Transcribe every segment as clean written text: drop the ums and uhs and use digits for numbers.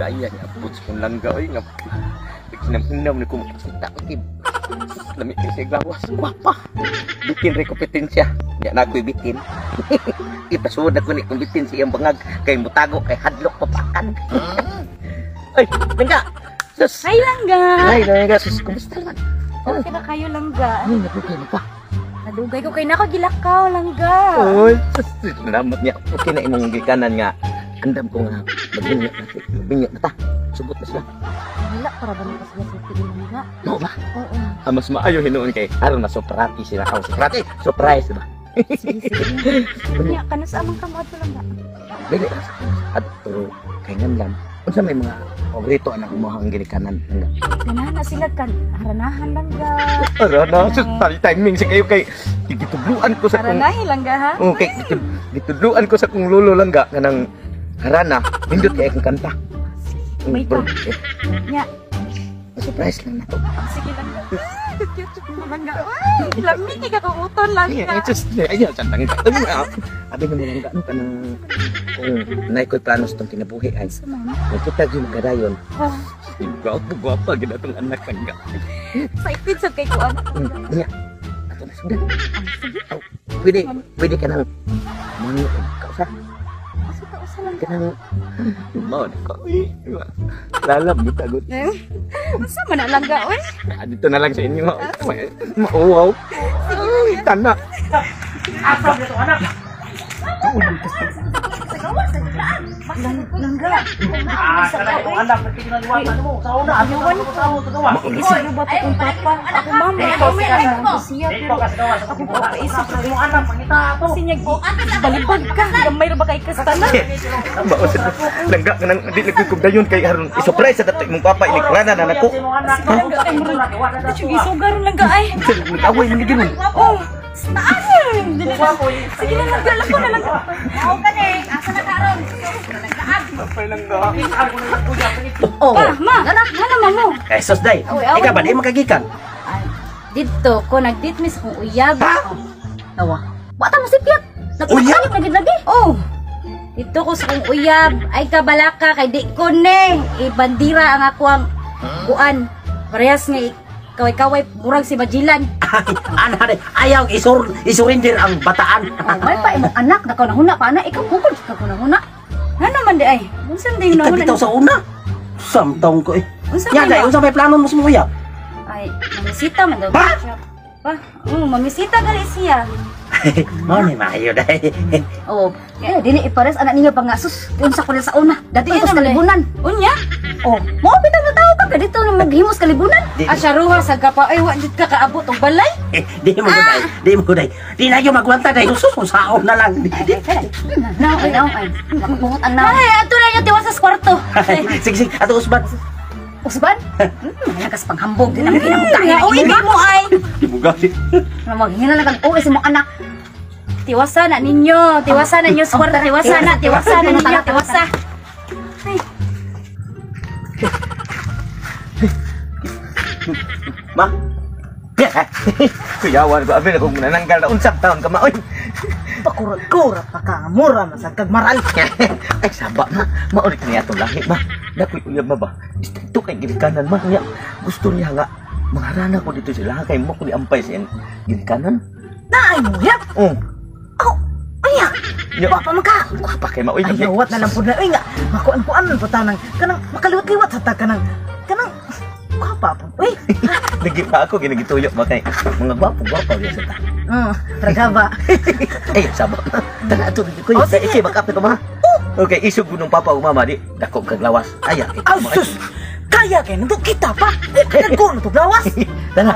Kaya niya, puts kong langga, oy, nga. Nagsinam-hinam na kumakasita, okay. Lamig ka siya gawas, wapa. Bitin rin kompetensya. Yan na ako'y bitin. Ipasuod ako ni kung bitin siyang bangag. Kay mutago, kay hadlok papakan. Ay, langga! Sus! Ay, langga! Ay, langga, sus, kumusta naman? Okay na kayo, langga. Ay, napugay mo pa. Nadugay ko kay nako gilakaw, langga. Oy, sus, salamat niya. Okay na imong gikanan nga. Andam ko nga, magbinyo na ta. Subot na sila. Wala, para ba nito sila sa langga? No ba? Oo. Mas maayo hinuon kay aron na soprati sila. Oh, soprati! Surprise ba? Sige, sige. Kanya, kanas amang kamad ko, langga. Dili at pero kay nganlan. Unsa may mga paborito anak mo ang ginikanan? Ganana sila kan. Haranahan, langga. Ara na, sus, timing si kayo kay gitudluan ko sa kung Haranahin, langga, ha? okay, gitudluan ko sa kung lolo langga kanang harana, hindot kay akong kanta. May pa. Nya. Surprise lang na to. Sige, langga. Cute mo, langga. Ay, lamig ka kung uton, langga. Ay, just ay, sandang ka. Abi mo langga no kanang kung nay ko'y planos tong kinabuhi ay. Sumama. Kita gyud magadayon. Oh, Gwapa gid atong anak langga. excited sa kay kuan. Nya. Ato na sundan. Sige. Pwede ka nang mangi kausa. Asa ka usa lang. Kanang mao na ko. Lalab kita gud. Asa man na langga, oy? Dito na lang sa inyo. Wow. Ay, tanak. Asa dito anak? Langga. Sana itong anak natingnan mo. Sa una, ano mo sa una kagawa? Ano ba ito kung papa? Ako mama, Dito ako ka sa ako siya. Dito ka sa gawa sa Ako kubo. papaisip Sa imong anak pangita to. kasi niya balibag ka. Gamay ra ba kay kastana? Mao sa langga kanang di nagkukubdayon kay aron i-surprise sa dato imong papa inikurana na nako. Sa imong anak. Langga kay murag. Ito yung isugar langga ay. Away man gid. Oh, saan? Sige na langga, lako na langga. Mao ka ni, asa na karon? Apay langga. Oh, Pa, ma, ano mo? kay sos day. Ikaw ba di makagikan? Dito ko nagditmis kung uyab. Tawa. Wata mo sipyat. Uyab? Nagkakayog lagi. Oh. Dito ko sa kung uyab. Ay kabalaka kay di ko ne. Ibandira ang ako ang kuan. Parehas nga kaway-kaway murag si Majilan. Ana de, ayaw isurinder ang bataan. May pa imong anak na nahuna pa na ikaw bukod ka nahuna. Ano man di ay? Unsan din Ikaw nahuna? bitaw sa una. Samtong ko eh. Unsa Ya man day, unsa may plano mo sa muya? Ay, mamisita man daw. Ha? Pa, mamisita gali siya. Mo ni maayo day. Oh, dili ipares anak ninyo pangasus. Unsa ko na sa una. Dati Ano sa man, kalibunan. Unya? Oh, mo bitang na tao ka dito na maghimos kalibunan. Di- Asyaruha sa gapa ay wa jud ka kaabot og balay. Di mo day. Di mo day. Di na yung magwanta day. Sus saon na lang. Naw ay. Mungot ang naw. Ay, ato na yung tiwas sa kwarto. Sige, sige. Ato usban. Usban? Malakas panghambog din ang kinamutahin. Uy, di mo ay. Ibugali. Maghina lang kang uwi sa mong anak. Tiwasa na ninyo. Tiwasa na ninyo sa kwarto. Tiwasa na ninyo. Tiwasa. Ay. Ma. Kuyawan ko abi kung nananggal na unsang taon ka maoy. Pakurag-kurag pa ka. Mura na sa kagmaral. Ay saba ma, maulit niya atong lahi ma. Dakoy uyab ma ba? Istrikto kay ginikanan ma niya. Gusto niya nga mangarana ko dito sila kay mo ko ni ampay sa ginikanan. Naay mo yap. Oh. Oh, aya. Nya Wa pa man ka. pa kay maoy. Ay, yawat na lang po na. Ay nga, makuan-kuan man po tanang. Kanang makaliwat-liwat sa ta kanang. Kanang, kwapa po. Uy, Lagi pa ako ginagituyo ba kay mga gwapo gyud sa ta. ragaba. Ay saba. Tara ato dito ko. Sa iki makapit ko ma. Okay, isog ko ng papa ug mama di dako kag lawas. Aya kay. Aw, sus! Kaya kay nandun kita pa. Nagko na to lawas. Tara.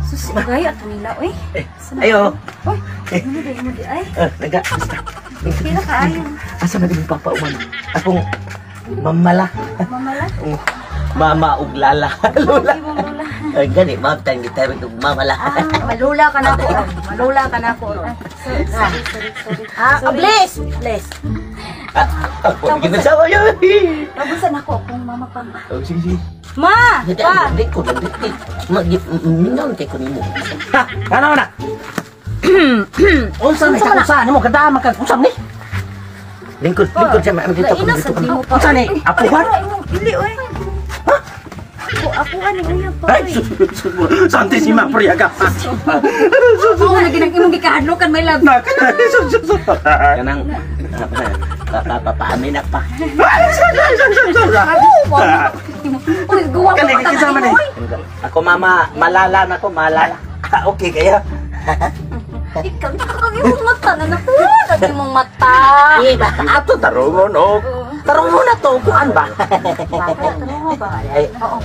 Sus, gaya kanila, oy. Ayo. Oy, ano di ay? Naga, basta. Pila ka ayo. Asa na din yung papa umano? Akong mamala. Mamala. Mama ug lala. Lola. Di mo mula. Ay, gani, mabtang kita rin ug mamala. Malula ka na ako. Malula ka na ako. Sorry. Bless! Bless. Ako, ginasawa yun. Nabusan ako kung mama pa. Oh, sige. Ma! Pa! Hindi ko, hindi. Mag-inom kay ko nimo. Ha, ano na? Unsa may kakusahan mo kada makag-usap ni? Lingkod siya, ma'am. Dito ko, Lain dito ko. sa di mo pa. Saan eh? Apuhan? Dili, oy. Ako ani uyab pa. Ay, santi si Ma'am Priyaga. Oo, lagi nang imong gikahadlokan, my love. Kanang Papaamin na pa. Uy, guwa mo Kani, ka kisama na eh. Ako mama, malala na ko, malala. Okay kaya? Ikaw, nakakag imong mata na naku. Lagi mong mata. Iba, ato tarungon o. Tarungon na to, kuan ba? Ano ba? Ay, Oo.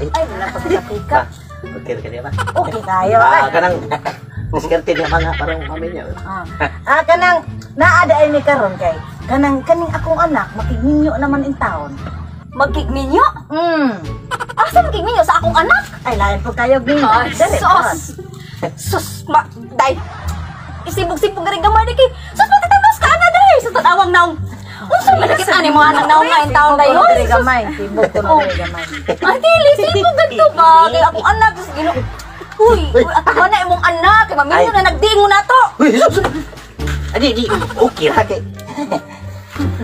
Ay, wala pa sa pika. okay ka ba? Okay kayo. Kanang, diskarte niya mga parang kami niya. Kanang naadaay ni karon kay kaning akong anak makigninyo naman in taon. Magkigminyo? Asa magkigminyo sa akong anak? Ay lain po kayo gini. Ay, sus! Sus! Day! Isibog-sibog rin gamay ni kay sus, matatamas ka na, day! Sa tanawang naong unsa man nakita ni mga anak naong nga in taon dayon? Diri gamay, tibok ko na diri gamay. Ay, dili, sibog ganito ba? Kaya akong anak, sus, Uy, at ba na imong anak? Kay maminyo na nagdiin mo na to! Uy, di, okay ra kay.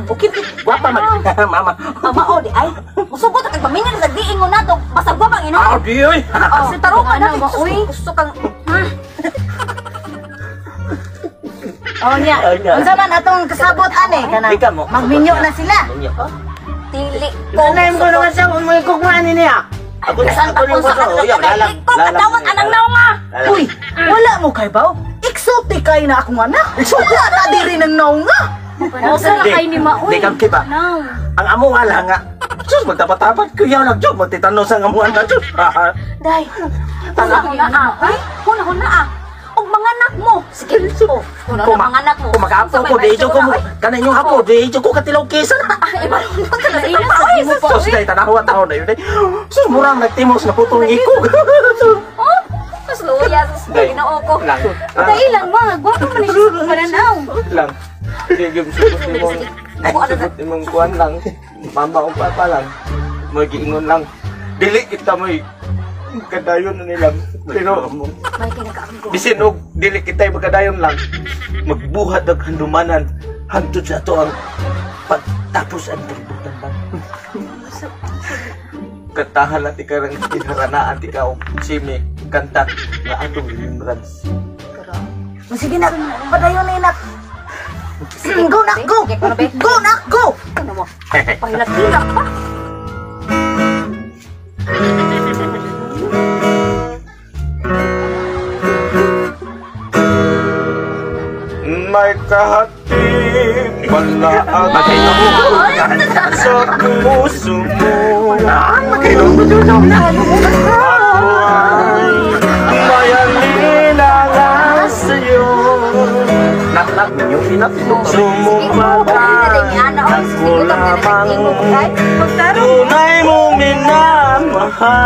Okay, guwapa man. Mama. Mama, o, di ay, musugot at maminyo na nagdiin mo na to. Basag ba bang ino? Di, oy. Oh, si taro ka na, uy. Gusto kang, ha? Oh niya. Unsa man atong kasabot ani kanang Ikaw mo. magminyo na sila. Minyo ko. Dili ko. Nanaim ko naman siya kung may kukmaan niya. Ako na saan ko yung Sa boso. Yo, lalang. ko, katawat anang naong nga. Uy, wala mo kay baw. Exotic kay na akong anak. Wala na diri ng naong nga. Usa Di, kay ni Mauy. di kam kiba. Naong. Ang amo wala nga. Sus, magtapat-tapat ko yaw nag-job. Magtitano sa ngamuan na Diyos. Day, huna-huna ay, huna-huna Og mga anak mo. Sige, huna na mga anak mo. Kung mag-apo ko, di ko mo. Kanan yung apo, di ko katilaw kesa na. Ay, marunong ka na sa Mauy. Sus, dahil tanawa tao na yun. Sus, murang nagtimos na putong ikog. Oh, mas luya, sus, ginoo ko. Lang. Dahil lang, mga gwapo man siya sa pananaw. lang. Sige, sugot mong sugot mong kuan lang. Mama o papa lang. Magiingon lang. Dili kita mo'y kadayon na nilang. Pero May kinakain ko. bisin og dili kita'y magkadayon lang. Magbuhat ang handumanan. Hantod sa to ang pagtapos ang kalibutan ba. Kantahan natin ka ng inaranaan ti ka og simi kanta nga atong remembrance. Sige na, padayon ni nak. Go nak go. Go nak go. Ano mo? Pahilat-hilat pa. May kahatid pala ang sa puso mo. Ako ay mayalilangan sa'yo. Nak, yung pinatulog. Sumumaba ako lamang. Tunay mong minamahal.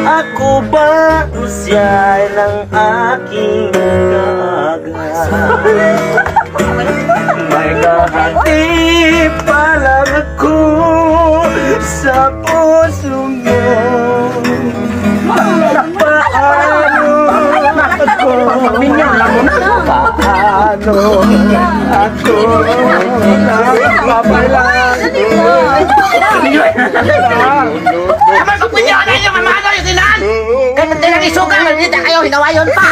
Ako ba siya'y ng aking kaagad? May kahati pa lang ako sa puso mo. Minyo lang mo na. Paano ako nagpapalang? Naman ko pinyo na yung mamano yung sinan. Kaya magtinang isugan, hindi kayo hinawayon pa.